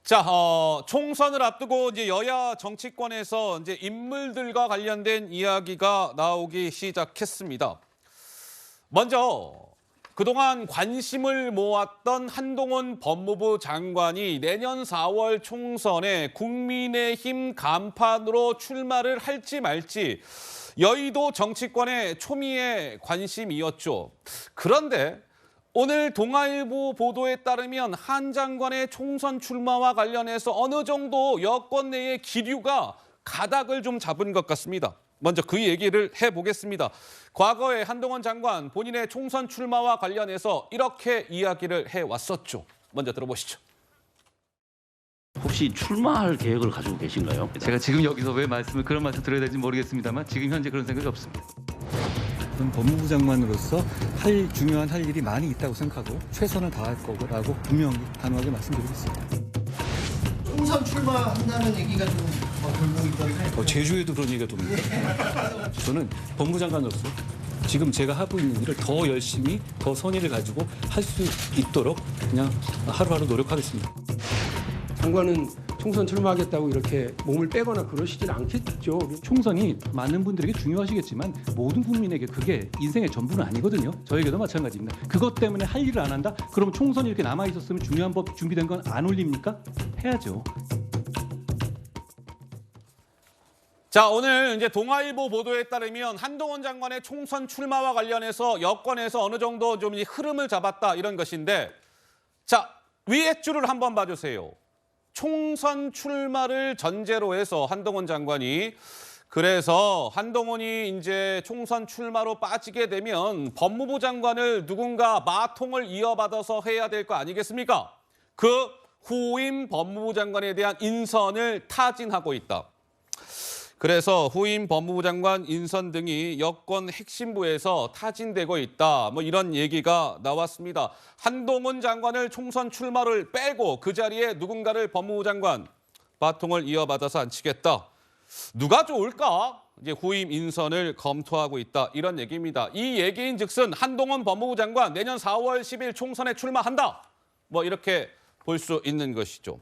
자, 총선을 앞두고 이제 여야 정치권에서 이제 인물들과 관련된 이야기가 나오기 시작했습니다. 먼저 그동안 관심을 모았던 한동훈 법무부 장관이 내년 4월 총선에 국민의힘 간판으로 출마를 할지 말지 여의도 정치권의 초미의 관심이었죠. 그런데 오늘 동아일보 보도에 따르면 한 장관의 총선 출마와 관련해서 어느 정도 여권 내의 기류가 가닥을 좀 잡은 것 같습니다. 먼저 그 얘기를 해보겠습니다. 과거에 한동훈 장관 본인의 총선 출마와 관련해서 이렇게 이야기를 해왔었죠. 먼저 들어보시죠. 혹시 출마할 계획을 가지고 계신가요? 제가 지금 여기서 왜 그런 말씀 드려야 될지 모르겠습니다만 지금 현재 그런 생각이 없습니다. 저는 법무부 장관으로서 중요한 할 일이 많이 있다고 생각하고 최선을 다할 거라고 분명히 단호하게 말씀드리겠습니다. 총선 출마한다는 얘기가 좀 돌고 있던데. 제주에도 그런 얘기가 돕니다. 저는 법무부 장관으로서 지금 제가 하고 있는 일을 더 열심히 더 선의를 가지고 할 수 있도록 그냥 하루하루 노력하겠습니다. 장관은 총선 출마하겠다고 이렇게 몸을 빼거나 그러시진 않겠죠. 총선이 많은 분들에게 중요하시겠지만 모든 국민에게 그게 인생의 전부는 아니거든요. 저에게도 마찬가지입니다. 그것 때문에 할 일을 안 한다? 그럼 총선이 이렇게 남아 있었으면 중요한 법 준비된 건 안 올립니까? 해야죠. 자, 오늘 이제 동아일보 보도에 따르면 한동훈 장관의 총선 출마와 관련해서 여권에서 어느 정도 좀 흐름을 잡았다 이런 것인데, 자, 위에 줄을 한번 봐주세요. 총선 출마를 전제로 해서 한동훈 장관이, 그래서 한동훈이 이제 총선 출마로 빠지게 되면 법무부 장관을 누군가 마통을 이어받아서 해야 될 거 아니겠습니까? 그 후임 법무부 장관에 대한 인선을 타진하고 있다. 그래서 후임 법무부 장관 인선 등이 여권 핵심부에서 타진되고 있다. 뭐 이런 얘기가 나왔습니다. 한동훈 장관을 총선 출마를 빼고 그 자리에 누군가를 법무부 장관 바통을 이어받아서 앉히겠다. 누가 좋을까? 이제 후임 인선을 검토하고 있다. 이런 얘기입니다. 이 얘기인즉슨 한동훈 법무부 장관 내년 4월 10일 총선에 출마한다. 뭐 이렇게 볼 수 있는 것이죠.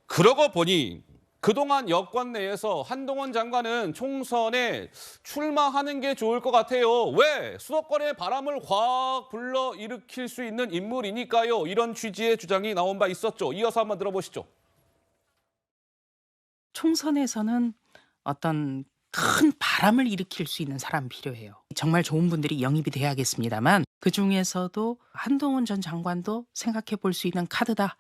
그러고 보니 그동안 여권 내에서 한동훈 장관은 총선에 출마하는 게 좋을 것 같아요. 왜? 수도권의 바람을 확 불러일으킬 수 있는 인물이니까요. 이런 취지의 주장이 나온 바 있었죠. 이어서 한번 들어보시죠. 총선에서는 어떤 큰 바람을 일으킬 수 있는 사람이 필요해요. 정말 좋은 분들이 영입이 돼야겠습니다만 그중에서도 한동훈 전 장관도 생각해 볼 수 있는 카드다.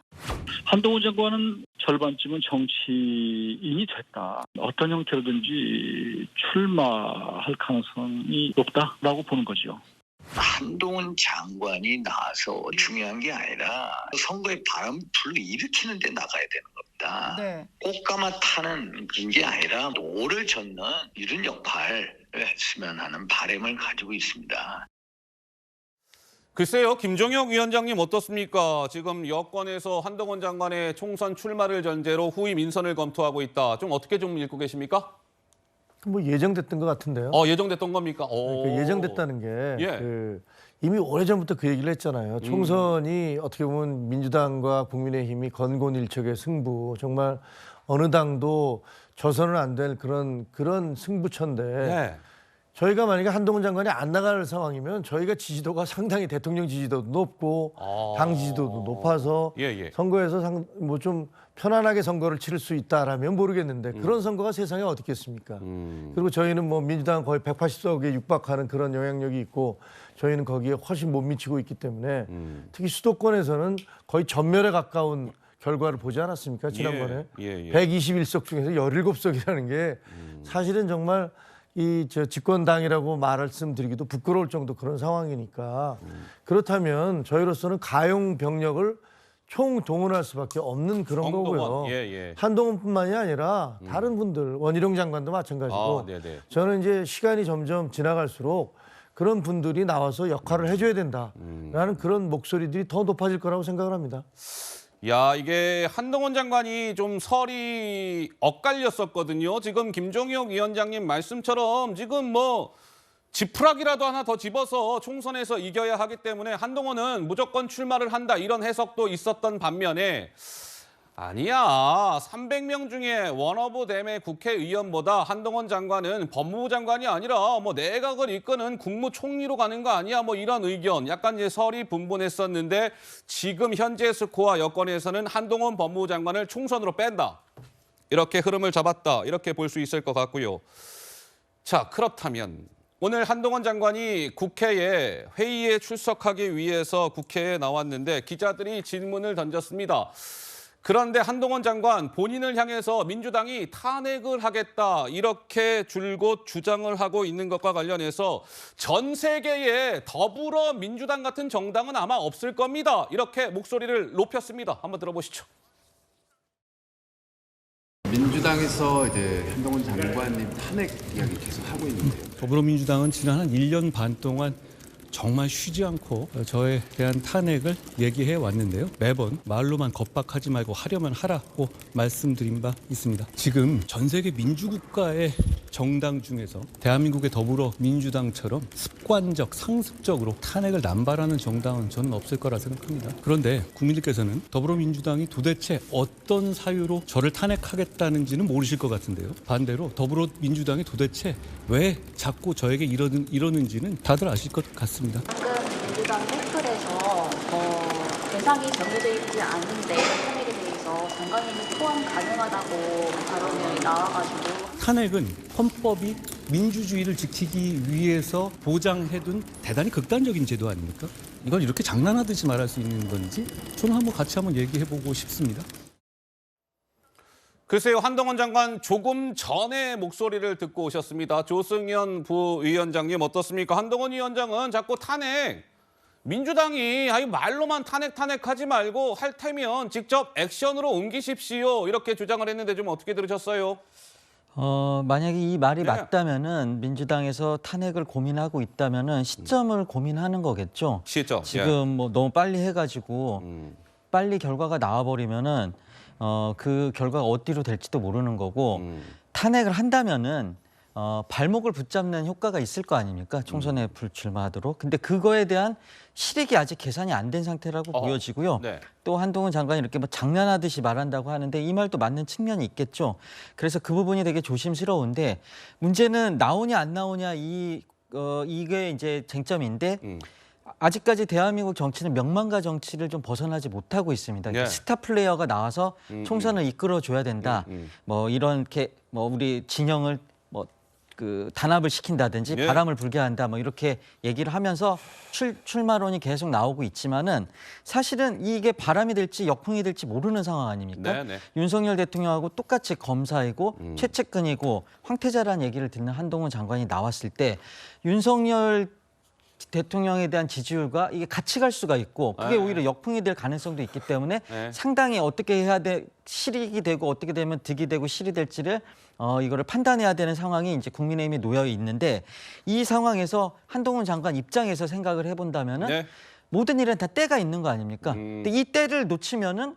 한동훈 장관은 절반쯤은 정치인이 됐다. 어떤 형태로든지 출마할 가능성이 높다라고 보는 거죠. 한동훈 장관이 나와서 중요한 게 아니라 선거에 바람 불러일으키는 데 나가야 되는 겁니다. 네. 꽃가마 타는 그런 게 아니라 노를 젓는 이런 역할을 했으면 하는 바람을 가지고 있습니다. 글쎄요, 김종혁 위원장님 어떻습니까? 지금 여권에서 한동훈 장관의 총선 출마를 전제로 후임 인선을 검토하고 있다. 좀 어떻게 좀 읽고 계십니까? 뭐 예정됐던 것 같은데요. 예정됐던 겁니까? 그러니까 예정됐다는 게 예. 이미 오래전부터 그 얘기를 했잖아요. 총선이 어떻게 보면 민주당과 국민의힘이 건곤일척의 승부, 정말 어느 당도 져서는 안 될 그런 승부처인데 네. 저희가 만약에 한동훈 장관이 안 나갈 상황이면 저희가 지지도가 상당히 대통령 지지도도 높고 당 지지도도 높아서 선거에서 뭐 좀 편안하게 선거를 치를 수 있다라면 모르겠는데 그런 선거가 세상에 어디 있겠습니까? 그리고 저희는 뭐 민주당 거의 180석에 육박하는 그런 영향력이 있고 저희는 거기에 훨씬 못 미치고 있기 때문에 특히 수도권에서는 거의 전멸에 가까운 결과를 보지 않았습니까? 지난번에 121석 중에서 17석이라는 게 사실은 정말 집권당이라고 말씀드리기도 부끄러울 정도 그런 상황이니까 그렇다면 저희로서는 가용 병력을 총동원할 수밖에 없는 그런 거고요. 한동훈뿐만이 아니라 다른 분들, 원희룡 장관도 마찬가지고 저는 이제 시간이 점점 지나갈수록 그런 분들이 나와서 역할을 해줘야 된다라는 그런 목소리들이 더 높아질 거라고 생각을 합니다. 야, 이게 한동훈 장관이 좀 설이 엇갈렸었거든요. 지금 김종혁 위원장님 말씀처럼 지금 뭐 지푸라기라도 하나 더 집어서 총선에서 이겨야 하기 때문에 한동훈은 무조건 출마를 한다 이런 해석도 있었던 반면에 아니야. 300명 중에 원오브댐의 국회의원보다 한동훈 장관은 법무부 장관이 아니라 뭐 내각을 이끄는 국무총리로 가는 거 아니야. 뭐 이런 의견 약간 이제 설이 분분했었는데 지금 현재 스코어 여권에서는 한동훈 법무부 장관을 총선으로 뺀다. 이렇게 흐름을 잡았다. 이렇게 볼 수 있을 것 같고요. 자, 그렇다면 오늘 한동훈 장관이 국회에 회의에 출석하기 위해서 국회에 나왔는데 기자들이 질문을 던졌습니다. 그런데 한동훈 장관 본인을 향해서 민주당이 탄핵을 하겠다 이렇게 줄곧 주장을 하고 있는 것과 관련해서 전 세계에 더불어민주당 같은 정당은 아마 없을 겁니다. 이렇게 목소리를 높였습니다. 한번 들어보시죠. 민주당에서 이제 한동훈 장관님 탄핵 이야기 계속 하고 있는데요. 더불어민주당은 지난 한 1년 반 동안 정말 쉬지 않고 저에 대한 탄핵을 얘기해 왔는데요. 매번 말로만 겁박하지 말고 하려면 하라고 말씀드린 바 있습니다. 지금 전 세계 민주국가의 정당 중에서 대한민국의 더불어민주당처럼 습관적, 상습적으로 탄핵을 남발하는 정당은 저는 없을 거라 생각합니다. 그런데 국민들께서는 더불어민주당이 도대체 어떤 사유로 저를 탄핵하겠다는지는 모르실 것 같은데요. 반대로 더불어민주당이 도대체 왜 자꾸 저에게 이러는지는 다들 아실 것 같습니다. 방금 민주당 댓글에서 대상이 정해져 있지 않은데 탄핵에 대해서 장관님이 포함 가능하다고 발언 내용이 나와가지고 탄핵은 헌법이 민주주의를 지키기 위해서 보장해둔 대단히 극단적인 제도 아닙니까? 이걸 이렇게 장난하듯이 말할 수 있는 건지 저는 한번 같이 한번 얘기해보고 싶습니다. 글쎄요, 한동훈 장관 조금 전에 목소리를 듣고 오셨습니다. 조승현 부위원장님 어떻습니까? 한동훈 위원장은 자꾸 탄핵, 민주당이 말로만 탄핵하지 말고 할 테면 직접 액션으로 옮기십시오. 이렇게 주장을 했는데 좀 어떻게 들으셨어요? 만약에 이 말이 맞다면은 민주당에서 탄핵을 고민하고 있다면은 시점을 고민하는 거겠죠. 시점. 지금 뭐 너무 빨리 해가지고 빨리 결과가 나와버리면은 그 결과가 어디로 될지도 모르는 거고 탄핵을 한다면은 발목을 붙잡는 효과가 있을 거 아닙니까? 총선에 불출마하도록. 근데 그거에 대한 실익이 아직 계산이 안 된 상태라고 보여지고요. 네. 또 한동훈 장관이 이렇게 뭐 장난하듯이 말한다고 하는데 이 말도 맞는 측면이 있겠죠. 그래서 그 부분이 되게 조심스러운데 문제는 나오냐 안 나오냐 이게 이제 쟁점인데 아직까지 대한민국 정치는 명망가 정치를 좀 벗어나지 못하고 있습니다. 예. 스타 플레이어가 나와서 총선을 이끌어줘야 된다. 뭐 이렇게 뭐 우리 진영을 그 단합을 시킨다든지 바람을 불게 한다. 뭐 이렇게 얘기를 하면서 출마론이 계속 나오고 있지만은 사실은 이게 바람이 될지 역풍이 될지 모르는 상황 아닙니까? 윤석열 대통령하고 똑같이 검사이고 최측근이고 황태자라는 얘기를 듣는 한동훈 장관이 나왔을 때 윤석열 대통령에 대한 지지율과 이게 같이 갈 수가 있고 그게 오히려 역풍이 될 가능성도 있기 때문에 상당히 어떻게 해야 돼 실익이 되고 어떻게 되면 득이 되고 실이 될지를 이거를 판단해야 되는 상황이 이제 국민의힘에 놓여 있는데 이 상황에서 한동훈 장관 입장에서 생각을 해본다면은 모든 일은 다 때가 있는 거 아닙니까? 근데 이 때를 놓치면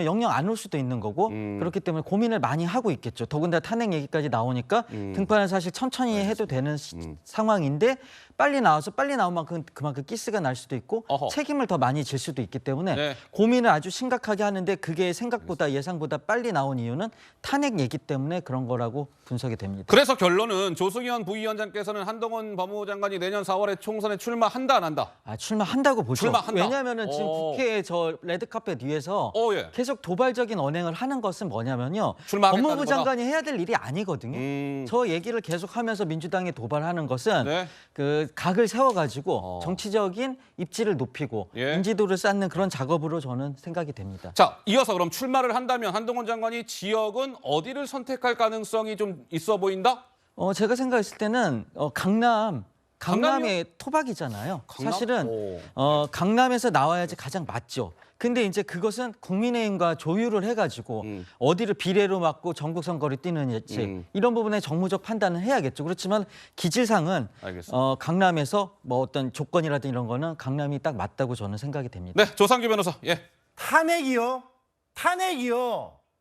영영 안 올 수도 있는 거고 그렇기 때문에 고민을 많이 하고 있겠죠. 더군다나 탄핵 얘기까지 나오니까 등판은 사실 천천히 해도 되는 상황인데 빨리 나오면 그만큼 기스가 날 수도 있고 책임을 더 많이 질 수도 있기 때문에 고민을 아주 심각하게 하는데 그게 생각보다 예상보다 빨리 나온 이유는 탄핵 얘기 때문에 그런 거라고 분석이 됩니다. 그래서 결론은 조승현 부위원장께서는 한동훈 법무부 장관이 내년 4월에 총선에 출마한다 안 한다? 출마한다고 보죠. 출마한다. 왜냐하면은 지금 국회 저 레드카펫 위에서 계속 도발적인 언행을 하는 것은 뭐냐면요. 법무부 장관이 해야 될 일이 아니거든요. 저 얘기를 계속하면서 민주당에 도발하는 것은 그 각을 세워가지고 정치적인 입지를 높이고 인지도를 쌓는 그런 작업으로 저는 생각이 됩니다. 자, 이어서 그럼 출마를 한다면 한동훈 장관이 지역은 어디를 선택할 가능성이 좀 있어 보인다? 제가 생각했을 때는 강남의 토박이잖아요. 강남? 사실은 강남에서 나와야지 가장 맞죠. 근데 이제 그것은 국민의힘과 조율을 해가지고 어디를 비례로 막고 전국 선거를 뛰는 예측 이런 부분에 정무적 판단을 해야겠죠. 그렇지만 기질상은 강남에서 뭐 어떤 조건이라든 이런 거는 강남이 딱 맞다고 저는 생각이 됩니다. 네, 조상규 변호사. 탄핵이요?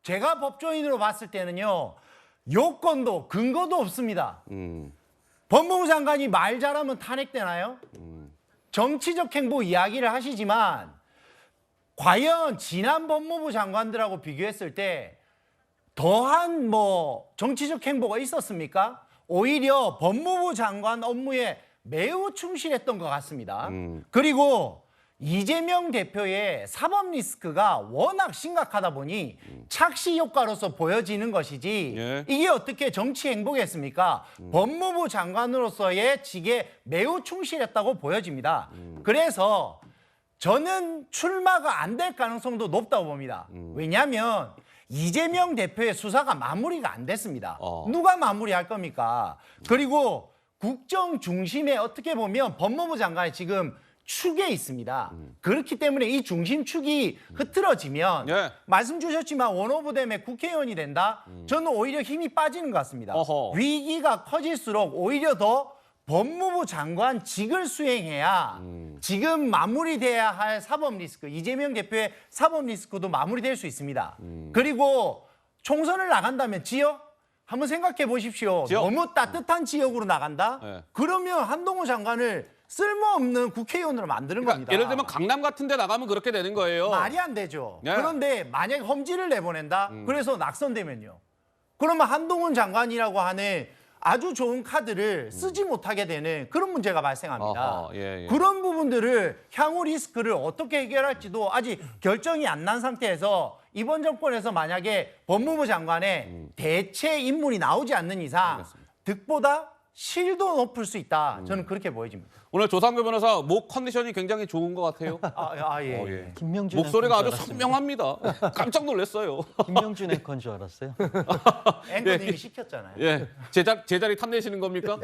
제가 법조인으로 봤을 때는요. 요건도 근거도 없습니다. 법무부 장관이 말 잘하면 탄핵되나요? 정치적 행보 이야기를 하시지만 과연 지난 법무부 장관들하고 비교했을 때 더한 뭐 정치적 행보가 있었습니까? 오히려 법무부 장관 업무에 매우 충실했던 것 같습니다. 그리고 이재명 대표의 사법 리스크가 워낙 심각하다 보니 착시 효과로서 보여지는 것이지 예. 이게 어떻게 정치 행보겠습니까? 법무부 장관으로서의 직에 매우 충실했다고 보여집니다. 그래서 저는 출마가 안 될 가능성도 높다고 봅니다. 왜냐하면 이재명 대표의 수사가 마무리가 안 됐습니다. 누가 마무리할 겁니까? 그리고 국정 중심에 어떻게 보면 법무부 장관이 지금 축에 있습니다. 그렇기 때문에 이 중심축이 흐트러지면 예. 말씀 주셨지만 원오브댐의 국회의원이 된다? 저는 오히려 힘이 빠지는 것 같습니다. 어허. 위기가 커질수록 오히려 더 법무부 장관 직을 수행해야 지금 마무리돼야 할 사법 리스크, 이재명 대표의 사법 리스크도 마무리될 수 있습니다. 그리고 총선을 나간다면 지역? 한번 생각해 보십시오. 지역? 너무 따뜻한 지역으로 나간다? 네. 그러면 한동훈 장관을 쓸모없는 국회의원으로 만드는 그러니까 겁니다. 예를 들면 강남 같은 데 나가면 그렇게 되는 거예요. 말이 안 되죠. 예. 그런데 만약에 험지를 내보낸다? 그래서 낙선되면요. 그러면 한동훈 장관이라고 하는 아주 좋은 카드를 쓰지 못하게 되는 그런 문제가 발생합니다. 아하, 예, 예. 그런 부분들을 향후 리스크를 어떻게 해결할지도 아직 결정이 안 난 상태에서 이번 정권에서 만약에 법무부 장관의 대체 인물이 나오지 않는 이상 득보다 실도 높을 수 있다. 저는 그렇게 보여집니다. 오늘 조상규 변호사 목 컨디션이 굉장히 좋은 것 같아요. 예. 예. 김명준 목소리가 아주 앵커인 줄 선명합니다. 깜짝 놀랐어요. 알았습니다. 김명준 앵커인 줄 알았어요. 앵커님이 시켰잖아요. 예, 제자리 탐내시는 겁니까?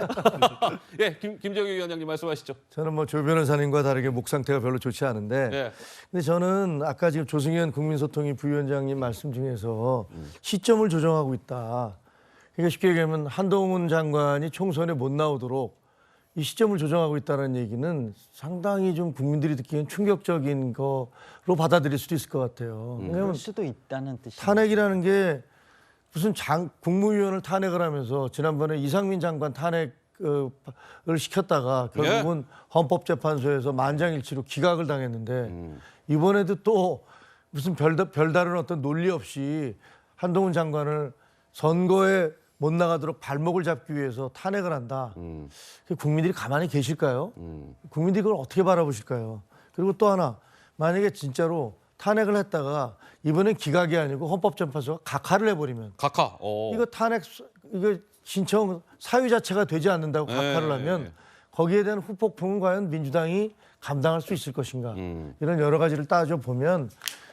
예, 김정희 위원장님 말씀하시죠. 저는 뭐 조 변호사님과 다르게 목 상태가 별로 좋지 않은데 예. 근데 저는 아까 지금 조승현 국민소통위 부위원장님 말씀 중에서 시점을 조정하고 있다. 그러니까 쉽게 얘기하면 한동훈 장관이 총선에 못 나오도록 이 시점을 조정하고 있다는 얘기는 상당히 좀 국민들이 듣기엔 충격적인 거로 받아들일 수도 있을 것 같아요. 그럴 왜냐하면 수도 있다는 뜻이. 탄핵이라는 게 무슨 국무위원을 탄핵을 하면서 지난번에 이상민 장관 탄핵을 시켰다가 결국은 헌법재판소에서 만장일치로 기각을 당했는데 이번에도 또 무슨 별다른 어떤 논리 없이 한동훈 장관을 선거에 못 나가도록 발목을 잡기 위해서 탄핵을 한다. 국민들이 가만히 계실까요? 국민들이 그걸 어떻게 바라보실까요? 그리고 또 하나, 만약에 진짜로 탄핵을 했다가 이번엔 기각이 아니고 헌법재판소가 각하를 해버리면 각하. 이거 탄핵 이거 신청 사유 자체가 되지 않는다고 각하를 하면 거기에 대한 후폭풍은 과연 민주당이 감당할 수 있을 것인가? 이런 여러 가지를 따져보면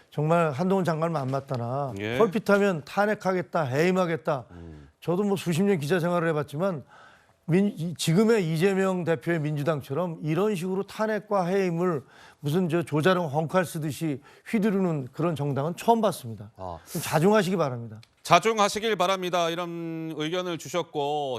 정말 한동훈 장관만 안 맞다나 헐핏하면 탄핵하겠다, 해임하겠다. 저도 뭐 수십 년 기자 생활을 해봤지만 지금의 이재명 대표의 민주당처럼 이런 식으로 탄핵과 해임을 무슨 저 조자룡 헝칼 쓰듯이 휘두르는 그런 정당은 처음 봤습니다. 좀 자중하시기 바랍니다. 자중하시길 바랍니다. 이런 의견을 주셨고